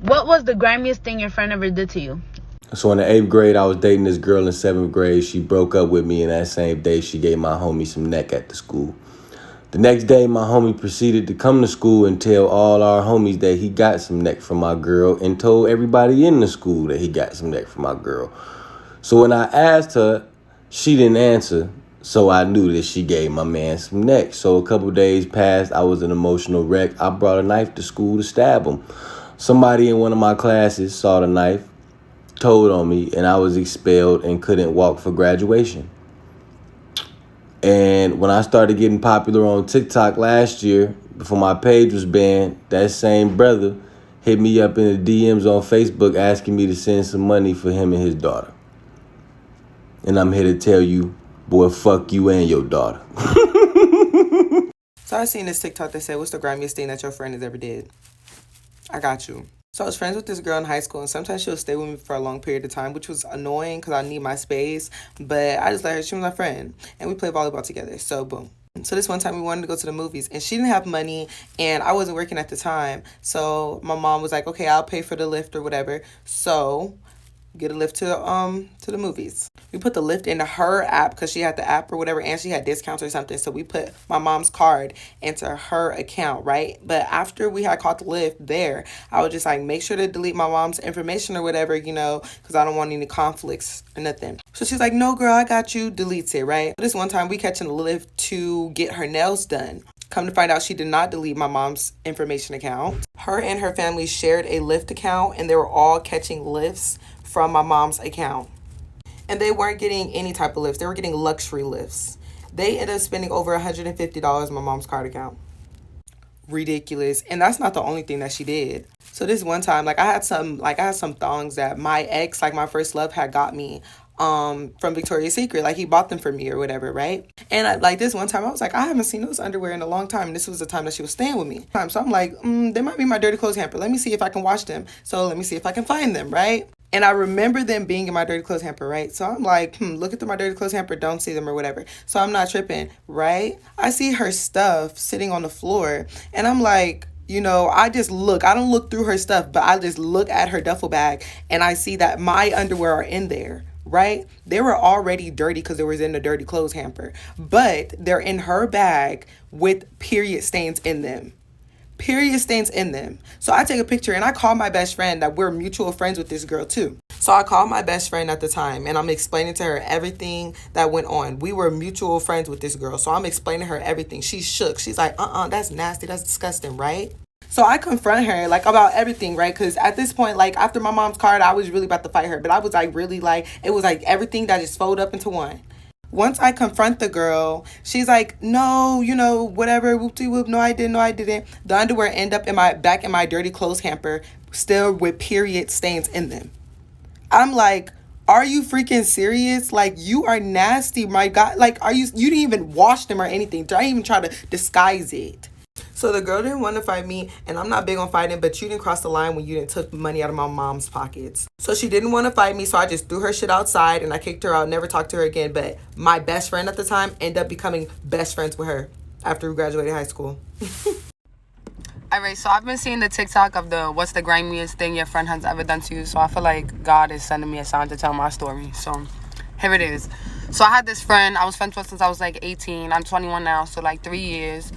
What was the grimiest thing your friend ever did to you? So in the 8th grade, I was dating this girl in 7th grade. She broke up with me, and that same day, she gave my homie some neck at the school. The next day, my homie proceeded to come to school and tell all our homies that he got some neck from my girl and told everybody in the school that he got some neck from my girl. So when I asked her, she didn't answer, so I knew that she gave my man some neck. So a couple days passed, I was an emotional wreck. I brought a knife to school to stab him. Somebody in one of my classes saw the knife, told on me, and I was expelled and couldn't walk for graduation. And when I started getting popular on TikTok last year, before my page was banned, that same brother hit me up in the DMs on Facebook asking me to send some money for him and his daughter. And I'm here to tell you, boy, fuck you and your daughter. So I seen this TikTok that said, what's the grimiest thing that your friend has ever did? I got you. So I was friends with this girl in high school, and sometimes she'll stay with me for a long period of time, which was annoying because I need my space. But I just let her. She was my friend, and we played volleyball together. So boom. So this one time we wanted to go to the movies, and she didn't have money, and I wasn't working at the time. So my mom was like, okay, I'll pay for the Lyft or whatever. So get a Lyft to the movies. We put the Lyft into her app because she had the app or whatever, and she had discounts or something. So we put my mom's card into her account, right? But after we had caught the Lyft there, I was just like, make sure to delete my mom's information or whatever, because I don't want any conflicts or nothing. So she's like, no, girl, I got you. Deletes it, right? This one time we catching the Lyft to get her nails done. Come to find out, she did not delete my mom's information account. Her and her family shared a Lyft account, and they were all catching Lyfts from my mom's account. And they weren't getting any type of lifts. They were getting luxury lifts. They ended up spending over $150 on my mom's card account. Ridiculous. And that's not the only thing that she did. So this one time, I had some thongs that my ex, my first love, had got me from Victoria's Secret. He bought them for me or whatever, right? And this one time I was like, I haven't seen those underwear in a long time. And this was the time that she was staying with me. So I'm like, they might be my dirty clothes hamper. Let me see if I can wash them. So let me see if I can find them, right? And I remember them being in my dirty clothes hamper, right? So I'm like, look at my dirty clothes hamper, don't see them or whatever. So I'm not tripping, right? I see her stuff sitting on the floor, and I'm like, I just look. I don't look through her stuff, but I just look at her duffel bag, and I see that my underwear are in there, right? They were already dirty because they was in the dirty clothes hamper, but they're in her bag with period stains in them. Period stains in them. So I take a picture and I call my best friend that we're mutual friends with this girl too. So I called my best friend at the time and I'm explaining to her everything that went on. We were mutual friends with this girl. So I'm explaining her everything. She's shook. She's like, that's nasty. That's disgusting, right? So I confront her about everything, right? Because at this point, after my mom's card, I was really about to fight her. But I was really it was everything that just folded up into one. Once I confront the girl, she's like, no, whatever, whoop-de-whoop, no, I didn't. The underwear end up back in my dirty clothes hamper, still with period stains in them. I'm like, are you freaking serious? You are nasty, my God. You didn't even wash them or anything. Don't even try to disguise it. So the girl didn't want to fight me, and I'm not big on fighting, but you didn't cross the line when you didn't took money out of my mom's pockets. So she didn't want to fight me, so I just threw her shit outside, and I kicked her out, never talked to her again. But my best friend at the time ended up becoming best friends with her after we graduated high school. All right, so I've been seeing the TikTok of the what's the grimiest thing your friend has ever done to you. So I feel like God is sending me a sign to tell my story. So here it is. So I had this friend. I was friends with since I was 18. I'm 21 now, so 3 years.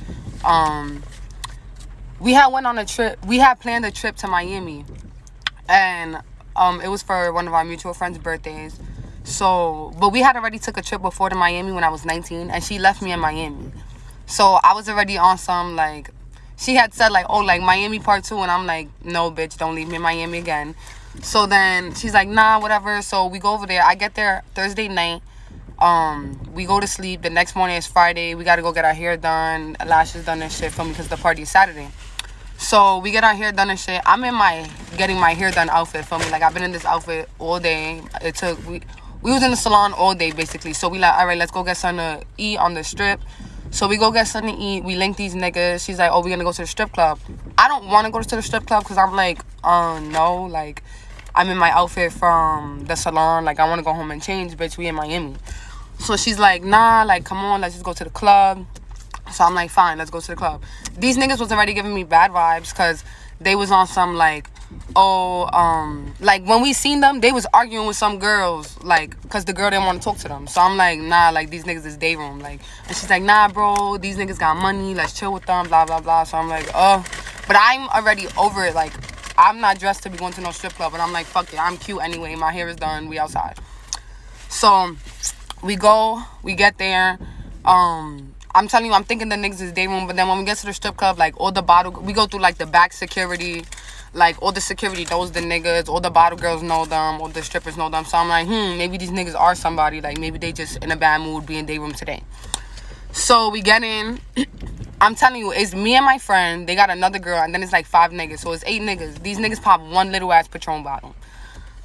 We had went on a trip. We had planned a trip to Miami, and it was for one of our mutual friends' birthdays. So, but we had already took a trip before to Miami when I was 19, and she left me in Miami. So I was already on some she had said Miami part 2, and I'm like, no, bitch, don't leave me in Miami again. So then she's like, nah, whatever. So we go over there. I get there Thursday night. We go to sleep. The next morning is Friday. We got to go get our hair done, lashes done and shit for me because the party is Saturday. So we get our hair done and shit. I'm in my getting my hair done outfit for me. I've been in this outfit all day. We was in the salon all day basically. So we all right, let's go get something to eat on the strip. So we go get something to eat. We link these niggas. She's like, oh, we're gonna go to the strip club. I don't want to go to the strip club because I'm like, no, I'm in my outfit from the salon. I want to go home and change, bitch. We in Miami. So she's like, nah, come on, let's just go to the club. So I'm like, fine, let's go to the club. These niggas was already giving me bad vibes because they was on some like when we seen them, they was arguing with some girls, like, cause the girl didn't want to talk to them. So I'm like, nah, like these niggas is day room, like, and she's like, nah, bro, these niggas got money, let's chill with them, blah blah blah. So I'm like, but I'm already over it. Like, I'm not dressed to be going to no strip club, but I'm like, fuck it, I'm cute anyway. My hair is done, we outside. So we go, we get there. I'm telling you, I'm thinking the niggas is day room, but then when we get to the strip club, like all the bottle, we go through like the back security, like all the security knows the niggas, all the bottle girls know them, all the strippers know them. So I'm like, maybe these niggas are somebody, like maybe they just in a bad mood being day room today. So we get in. I'm telling you, it's me and my friend. They got another girl, and then it's like 5 niggas. So it's 8 niggas. These niggas pop one little ass Patron bottle.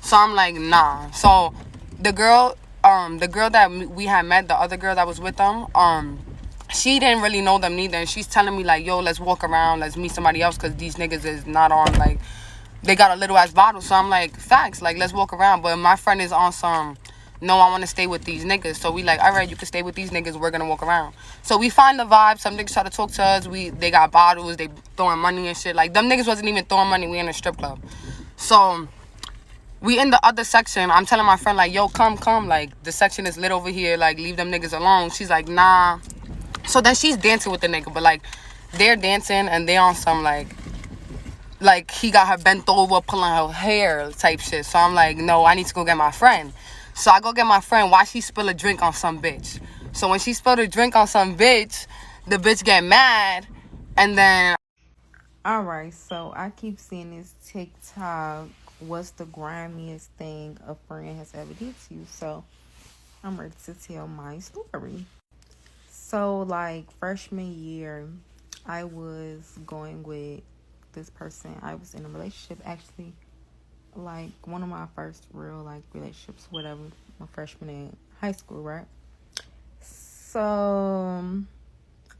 So I'm like, nah. So the girl that we had met, the other girl that was with them, she didn't really know them neither. And she's telling me like, yo, let's walk around, let's meet somebody else, because these niggas is not on, like, they got a little ass bottle. So I'm like, facts, like, let's walk around. But my friend is on some, no, I want to stay with these niggas. So we like, all right, you can stay with these niggas, we're gonna walk around. So we find the vibe. Some niggas try to talk to us. They got bottles, they throwing money and shit. Like, them niggas wasn't even throwing money. We in a strip club. So we in the other section. I'm telling my friend like, yo, come, like, the section is lit over here, like, leave them niggas alone. She's like, nah. So then she's dancing with the nigga, but like, they're dancing and they on some like he got her bent over, pulling her hair type shit. So I'm like, no, I need to go get my friend. So I go get my friend while she spill a drink on some bitch. So when she spilled a drink on some bitch, the bitch get mad, and then. Alright, so I keep seeing this TikTok, what's the grimiest thing a friend has ever did to you? So I'm ready to tell my story. So, like, freshman year, I was going with this person. I was in a relationship, actually, like, one of my first real, like, relationships, whatever, my freshman in high school, right? So,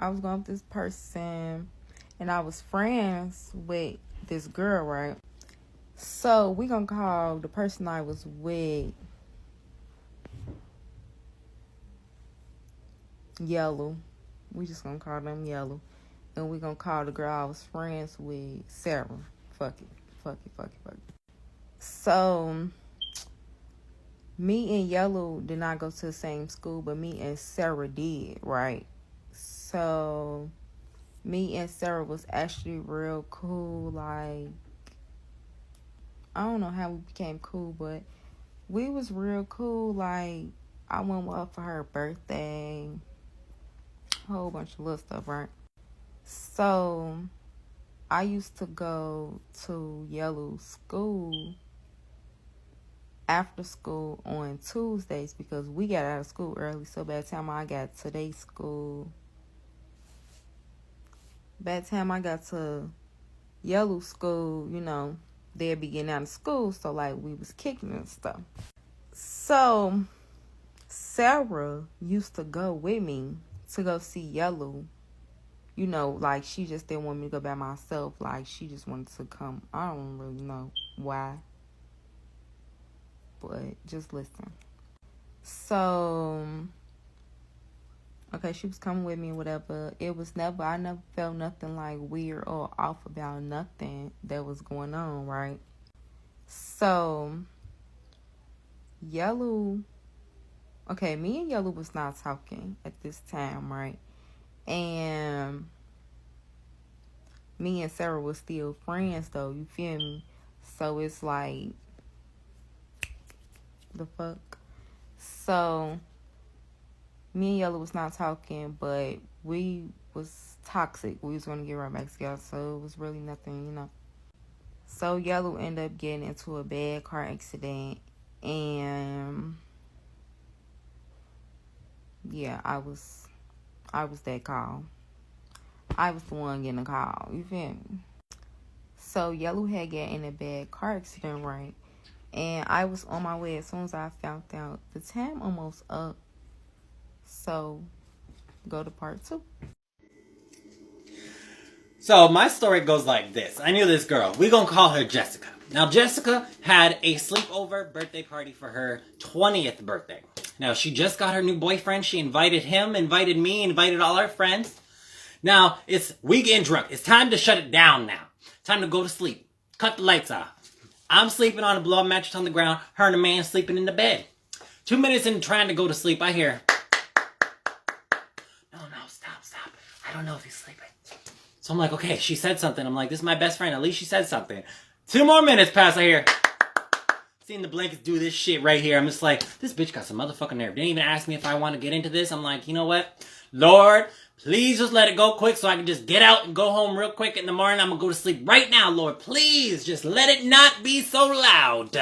I was going with this person, and I was friends with this girl, right? So, we gonna call the person I was with Yellow. We just gonna call them Yellow. And we gonna call the girl I was friends with Sarah. Fuck it. So, me and Yellow did not go to the same school, but me and Sarah did, right? So, me and Sarah was actually real cool. Like, I don't know how we became cool, but we was real cool. Like, I went up for her birthday. Whole bunch of little stuff, right? So I used to go to Yellow school after school on Tuesdays because we got out of school early. So by the time I got to Yellow school, you know, they'd be getting out of school. So like we was kicking and stuff. So Sarah used to go with me to go see Yellow. You know, like, she just didn't want me to go by myself. Like, she just wanted to come. I don't really know why. But just listen. So, okay, she was coming with me or whatever. I never felt nothing, like, weird or off about nothing that was going on, right? So, Yellow. Okay, me and Yellow was not talking at this time, right? And me and Sarah was still friends, though. You feel me? So it's like, the fuck? So, me and Yellow was not talking, but we was toxic. We was going to get right back together, so it was really nothing, you know. So, Yellow ended up getting into a bad car accident, and yeah, I was that call. I was the one getting a call. You feel me? So, Yellow had got in a bad car accident, right? And I was on my way as soon as I found out. The time almost up. So, go to part 2. So, my story goes like this. I knew this girl. We gonna call her Jessica. Now, Jessica had a sleepover birthday party for her 20th birthday. Now, she just got her new boyfriend. She invited him, invited me, invited all our friends. Now, we getting drunk. It's time to shut it down now. Time to go to sleep. Cut the lights off. I'm sleeping on a blow-up mattress on the ground. Her and a man sleeping in the bed. 2 minutes in trying to go to sleep, I hear, no, stop. I don't know if he's sleeping. So I'm like, okay, she said something. I'm like, this is my best friend. At least she said something. 2 more minutes pass, I hear, seeing the blankets do this shit right here. I'm just like, this bitch got some motherfucking nerve. Didn't even ask me if I want to get into this. I'm like, you know what? Lord, please just let it go quick so I can just get out and go home real quick in the morning. I'm going to go to sleep right now, Lord. Please, just let it not be so loud.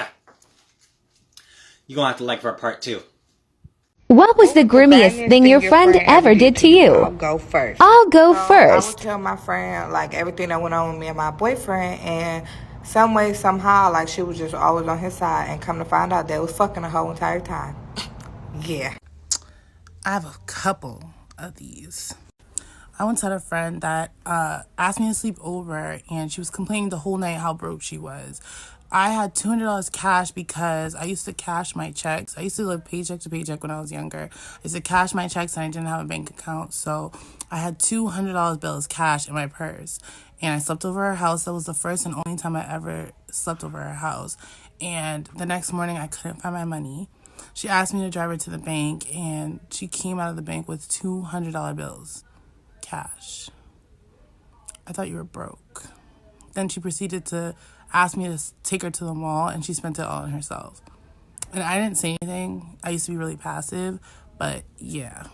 You're going to have to like for a part 2. What was the grimiest thing your friend ever did to you? I'll go first. I'll go I first. would tell my friend, like, everything that went on with me and my boyfriend, and some way, somehow, like, she was just always on his side, and come to find out they was fucking the whole entire time. Yeah. I have a couple of these. I once had a friend that asked me to sleep over, and she was complaining the whole night how broke she was. I had $200 cash because I used to cash my checks. I used to live paycheck to paycheck when I was younger. I used to cash my checks and I didn't have a bank account. So I had $200 bills cash in my purse. And I slept over her house. That was the first and only time I ever slept over her house. And the next morning I couldn't find my money. She asked me to drive her to the bank, and she came out of the bank with $200 bills cash. I thought you were broke. Then she proceeded to ask me to take her to the mall, and she spent it all on herself. And I didn't say anything. I used to be really passive, but yeah.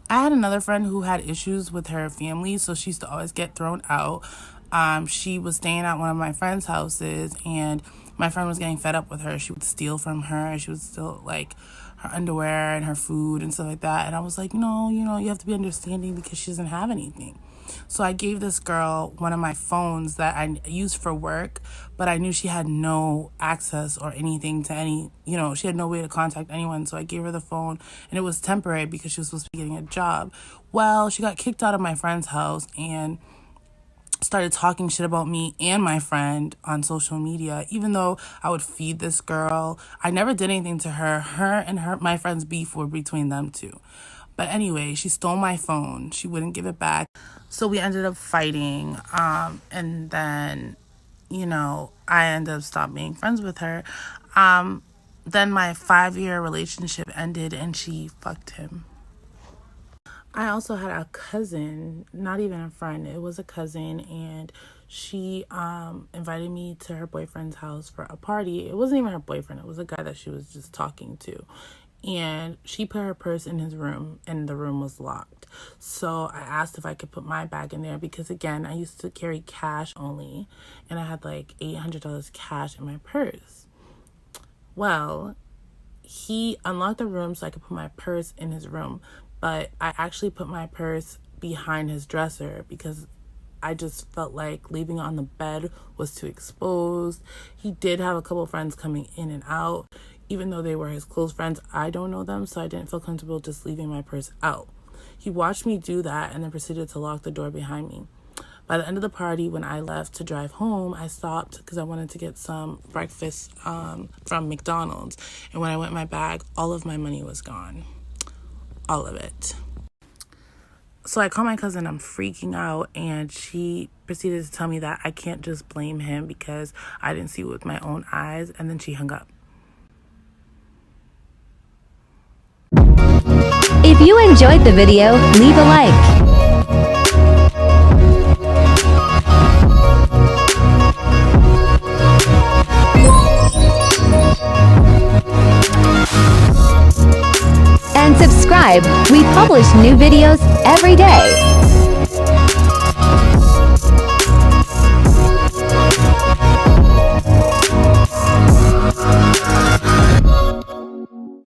I had another friend who had issues with her family, so she used to always get thrown out. She was staying at one of my friend's houses, and my friend was getting fed up with her. She would steal from her. She would steal, like, her underwear and her food and stuff like that. And I was like, no, you have to be understanding because she doesn't have anything. So I gave this girl one of my phones that I used for work, but I knew she had no access or anything to any, she had no way to contact anyone. So I gave her the phone, and it was temporary because she was supposed to be getting a job. Well, she got kicked out of my friend's house and started talking shit about me and my friend on social media. Even though I would feed this girl, I never did anything to her. Her and my friend's beef were between them two. But anyway, she stole my phone. She wouldn't give it back. So we ended up fighting. And then, I ended up stopping being friends with her. Then my 5-year relationship ended and she fucked him. I also had a cousin, not even a friend. It was a cousin, and she invited me to her boyfriend's house for a party. It wasn't even her boyfriend. It was a guy that she was just talking to. And she put her purse in his room, and the room was locked. So I asked if I could put my bag in there because, again, I used to carry cash only, and I had like $800 cash in my purse. Well, he unlocked the room so I could put my purse in his room, but I actually put my purse behind his dresser because I just felt like leaving it on the bed was too exposed. He did have a couple of friends coming in and out. Even though they were his close friends, I don't know them, so I didn't feel comfortable just leaving my purse out. He watched me do that and then proceeded to lock the door behind me. By the end of the party, when I left to drive home, I stopped because I wanted to get some breakfast from McDonald's. And when I went in my bag, all of my money was gone. All of it. So I called my cousin. I'm freaking out, and she proceeded to tell me that I can't just blame him because I didn't see it with my own eyes, and then she hung up. If you enjoyed the video, leave a like. And subscribe. We publish new videos every day.